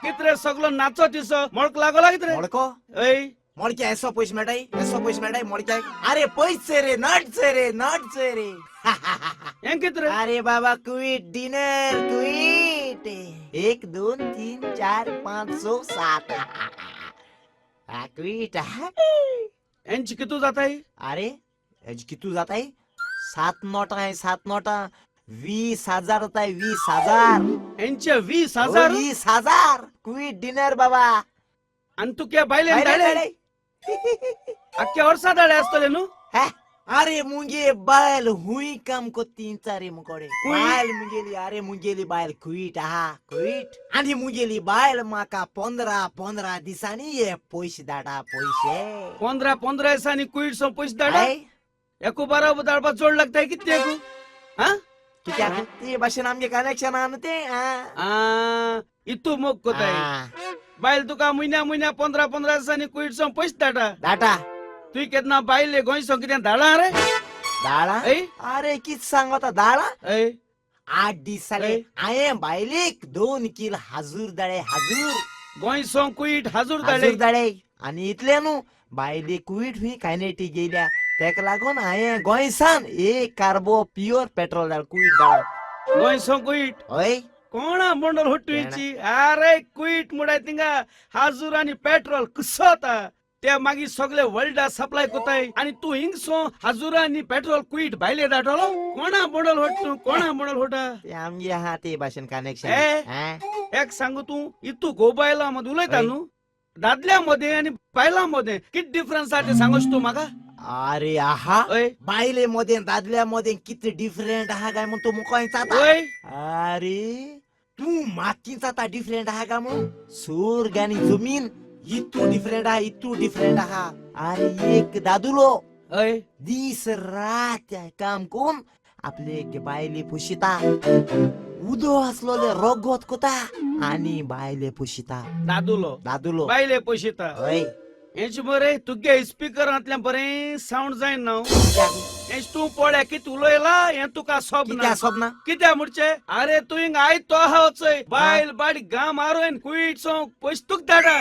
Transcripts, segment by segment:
कितरे सगलो नाचो तिसो मोळक लागला कितरे मोडको मोडके ऐसो पैसे मेटाई मोडके अरे पैसे रे नटचे रे हें कितरे अरे बाबा क्विट डिनर क्विट 1 2 3 4 5 6 7 क्विट यांची कितू जाताय अरे याची कितू जाताय 7 नोटा आहे 7 नोटा 20,000 होताय 20,000 यांचे 20,000 20,000 क्विट डिनर बाबा आणि तू क्या बायले अख्ख्या वर्षा दाडे असतले नु अरे मुंगे बायल हुई काम को 3-4 मुकोडे बायल मुंगेली अरे मुंगेली बायल क्विट क्विट आणि मुंगेली बायल माका 15 दिसानी ये पैसे दाडा पैसे 15 दिसानी क्विट सो पैसे दाडा एको बराबर दाडबा जोड लागताय किती एको कित्या ते भाषण आमगे कनेक्शन आणते इतू मोग कोताय बायल तुका महिन्या 15 दिसानी क्विट सो पैसे दाटा तू केतना बायले गोंय सो कित्या दाडा रे दाडा अरे कित सांगता दाडा 8 दिसाले आये बायलेक 2 किल हजूर दाडे हजूर गोंय सो क्विट हजूर दाडे आणि इतले नु बायले क्विट हुई कायनेटी गेल्या तेक लागून आये गोंय सान एक कार्बो pure petrol दाड quit दाड Goa so quit कोणा मोंडल होटुची अरे क्विट मुडाय तिंगा हजूर आणि पेट्रोल कसोता त्या मागी सगळे वर्ल्ड सप्लाय कोताय आणि तू हिंगसो हजूर आणि पेट्रोल क्विट बायले दाटलो कोणा मोडल होटा आमगे ते भाषण कनेक्शन एक सांगू तू इतू गोबायला मध्ये उलयता नु दादल्यामध्ये आणि बायलामध्ये किती डिफरन्स आहे ते सांगूस तू मागा अरे बायले मध्ये दादल्या मध्ये किती डिफरंट काय म्हणतो मुकायचा अरे तू मातीचा डिफरंट का म्हणून स्वर्ग आणि जमीन इतू डिफरंट अरे एक दादुलो दिस रात काम कोण आपले बायले पुशिता उदो असलोले रोगोत कोता आणि बायले पुशिता दादुलो बायले पुशिता यांची बरे तुगे स्पीकर आतल्या बरे साऊंड जाईन ना यांची तू पळ्या किती उलयला हे तुका स्वप्न कित्या मुडचे अरे तू हिंग आय तो हावचय बायल बाडी गा मारून क्विट सो पस्तुक दाडा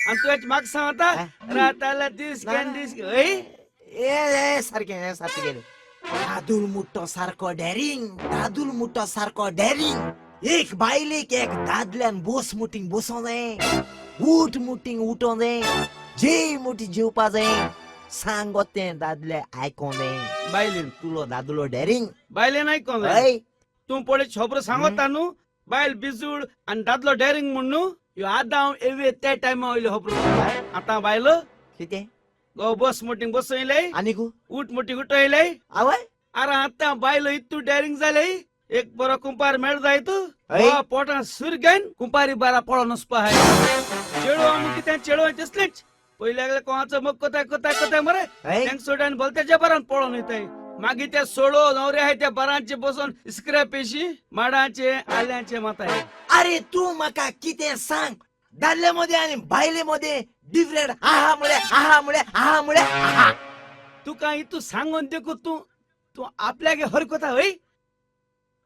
आणि तू याची माग सांगता राताला दिस सारखे गेले दादुल मुठ्ठो सारको डॅरिंग एक बायलेक एक दादल्यान बोस मुटींग बसोंदे उठ मुटींग उठोंदे जे मोठी जेवपा जाय सांगो ते दादले आयकोंदे बायलेन तुलो दादुलो डॅरिंग बायलेन आयकोंदे तू पळे छोबरो सांगता नु बायल बिजूड आणि दादलो डॅरिंग म्हणू यो आदाव एवे त्या टाइम होइले होपरो आता बायलो किते गो बस मोटिंग बसइले आणि गु उठ मोटी उठइले आवय अरे आता बायलो इतू डॅरिंग झाले एक बरो कुंपार मेळ जाय तू पोटा सुरगन कुंपारी बारा पळो नसपा आहे चेळो आम्ही किती चेळो तेसलेच पहिल्या कोणाचं मग कोताय मरे टँक सोडान बोलत्याच्या बरान पळून येतय मागे त्या सोडो नवरे आहे त्या बरांचे बसून स्क्रॅपेशी माडाचे आल्याचे माताय अरे तू मका किती सांग दादल्यामध्ये आणि बायलेमध्ये डिफरंट हा मुळे तू काय तू सांगून देखो तू आपल्या हरकता होई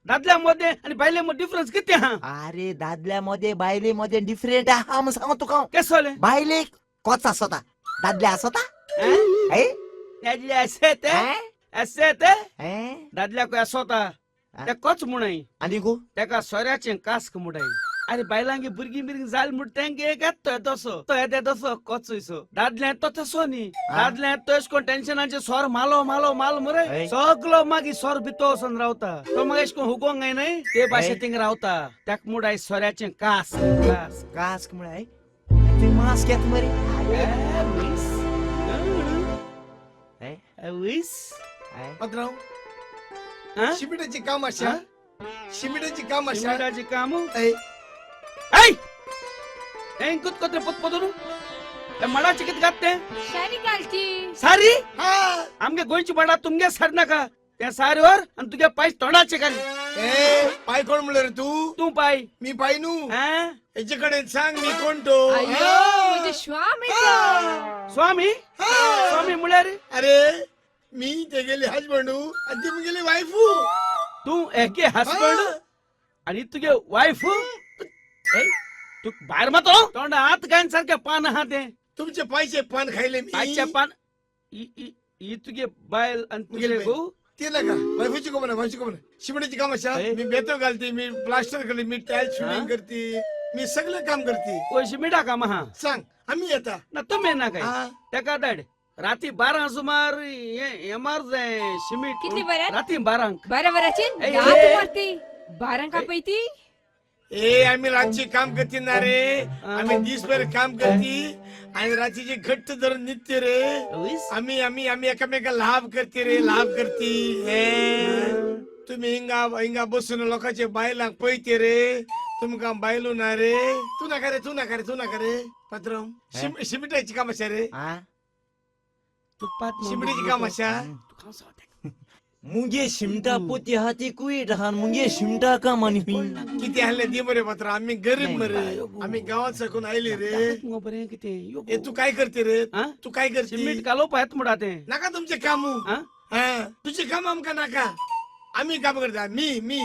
दादल्यामध्ये आणि बायलेमध्ये डिफरन्स किती अरे दादल्यामध्ये बायलेमध्ये डिफरंट हा मग सांगतो का कसले बायले कोचा स्वतः दादल्या स्वतः दादल्या को स्वतः त्या कोच मुणाई आणि गो त्या सोऱ्याचे कास्क मुडाई अरे बायलांगे बुरगी बिरगी जाल मुडतेंगे एक तसो कोचो दादल्या तो तसो नी दादल्या तोच को टेन्शनाचे स्वर मालो मरे सगलो मागी स्वर बितोसन रावता तो मग एसको हुकोंग नाही ते भाषे तिंग रावता त्याक मुडाई सोऱ्याचे कास्क मुडाई मास्क येत मरे पत्राव शिमिटाची काम अशा शिमिटाची काम कुत कोत्र पदरू मडाची कित गाते सारी आमगे गोयची बडा तुमगे सर नका त्या सारीवर आणि तुझ्या पाय तोंडाचे खाली ए पाय कोण म्हणलं रे तू तू पाय मी पाय नू हा? याच्याकडे सांग मी कोण तो अय्यो म्हणजे स्वामी स्वामी स्वामी मुळे रे अरे मी ते गेले हजबंड आणि ती गेली वाईफू तू एके हसबंड आणि तुझे वाईफ तू बाहेर मातो तोंड आत गायन सारख्या पान हाते तुमचे पैसे पान खायले मी आजच्या पान ई तुझे बायल आणि तुझे मुगेली गो ते का वाईफूची को म्हणा वाईफूची को म्हणा शिमण्याची काम अशा ए? मी बेतो घालते मी प्लास्टर करते मी टाइल्स हा? फिटिंग करते मी सगळं काम करते पैसे मिठा का महा सांग आम्ही येता ना तुम्ही ना काय हा. त्या का दाड राती 12 सुमार एमार जाय शिमिट किती बरं? राती 12 बरोबराची ए, दात ए. मारती बारा का पैती ए आम्ही रातची काम करते ना रे आम्ही दिसभर काम करते आणि रात्रीची घट्ट धर नित्य रे आम्ही आम्ही आम्ही एकामेका लाभ करते रे लाभ करते तुम्ही हिंगा हिंगा बसून लोकांचे बायला पळते रे तुमका बायलू ना रे तू नका रे तू नका रे तू नका रे पत्रम शिमिटाची काम अशा रे हा? शिमिटाची काम अशा मुंगे शिमटा पोती हाती कुईट हान मुंगे शिमटा का मानी हुई किती हल्ले दे मरे पत्र आम्ही गरीब मरे आम्ही गावात सकून आले रे ए तू काय करते रे तू काय करते शिमिट कालो पाहत मुडाते नका तुमचे काम हा? तुझे काम आमका नका आम्ही काम करता मी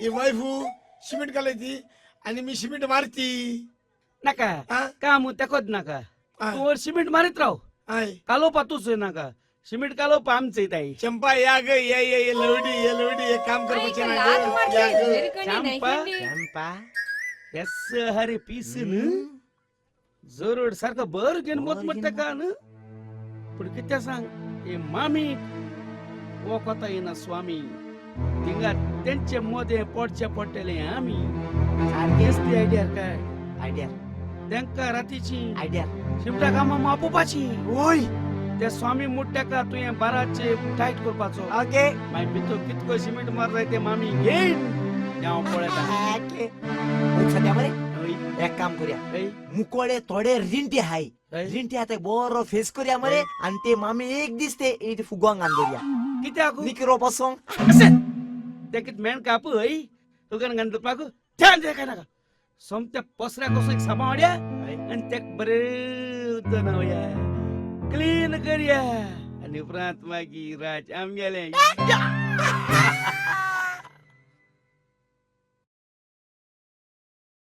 हे वाईफू सिमेंट घालायची आणि मी सिमेंट मारती नका हा? काम त्याकोत नका हा. तू वर सिमेंट मारित राव आय कालो पातूच नका सिमेंट कालो पा आमचे ताई चंपा या ग ये लवडी हे काम कर बच्चे ना लात ग. मारती या ग. घरी कोणी नाही चंपा. कोणी. चंपा यस हरे पीसन जरूर सारखं बर घेऊन मोत म्हटलं का न पण कित्या सांग ए मामी ओकता येईना स्वामी तिंगा त्यांचे मध्ये पोटच्या पोटेले आम्ही सारखेच ती आयडिया काय आयडिया त्यांका रातीची आयडिया शिमटा कामा मापोपाची ओय त्या स्वामी मुट्ट्या का तू या बाराचे टाईट करपाचो ओके माय पितो कितको सिमेंट मार जाय ते मामी घेईन या पळता ओके सध्या मरे एक काम करूया मुकोडे थोडे रिंटी हाय रिंटी आता बरो फेस करूया मरे आणि ते मामी एक दिसते इथे फुगवांग आणूया किती आकू निकरो पासून त्या कित मेन कापू हई तू कन गंध पाकू छान दे काय नका सोमत्या पसऱ्या कसो एक सामावड्या आणि त्या बरे दनवया क्लीन करूया आणि उपरांत मागी राज आमगेले